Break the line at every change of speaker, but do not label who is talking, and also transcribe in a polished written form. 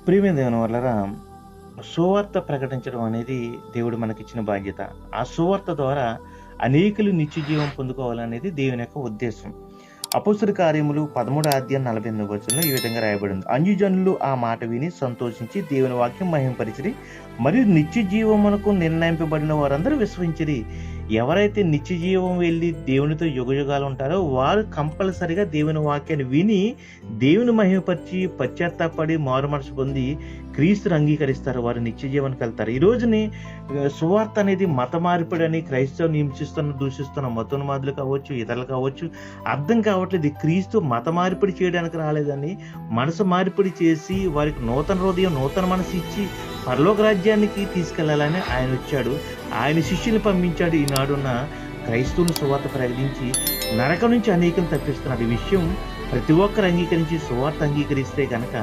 ప్రియమైన దేవుని వల్లరా సువార్త ప్రకటించడం అనేది దేవుడు మనకిచ్చిన బాధ్యత. ఆ సువార్త ద్వారా అనేకులు నిత్య జీవం పొందుకోవాలనేది దేవుని యొక్క ఉద్దేశం. అపోస్తల కార్యములు 13వ అధ్యాయం 48వ వచనంలో ఈ విధంగా రాయబడింది. అన్యజనులు ఆ మాట విని సంతోషించి దేవుని వాక్యం మహిమపరిచిరి, మరియు నిత్య జీవమునకు నిర్ణయింపబడిన వారందరూ విశ్వసించిరి. ఎవరైతే నిత్య జీవం వెళ్ళి దేవునితో యుగయుగాలు ఉంటారో వారు కంపల్సరిగా దేవుని వాక్యాన్ని విని దేవుని మహిమపరిచి పశ్చాత్తాపడి మారుమనసు పొంది క్రీస్తుని అంగీకరిస్తారు. వారు నిత్య జీవానికి వెళ్తారు. ఈ రోజుని సువార్త అనేది మత మార్పిడని క్రైస్తవుని హింసిస్తున్న దూషిస్తున్న మతోన్మాదులు కావచ్చు, ఇతరులు కావచ్చు, అర్థం కావట్లేదు. క్రీస్తు మత మార్పిడి చేయడానికి రాలేదని మనసు మార్పిడి చేసి వారికి నూతన హృదయం, నూతన మనసు ఇచ్చి పరలోక రాజ్యానికి తీసుకెళ్లాలని ఆయన వచ్చాడు. ఆయన శిష్యుని పంపించాడు. ఈనాడున్న క్రైస్తవుని సువార్త ప్రకటించి నరకం నుంచి అనేకం తప్పిస్తున్నాడు. ఈ విషయం ప్రతి ఒక్కరు అంగీకరించి సువార్త అంగీకరిస్తే కనుక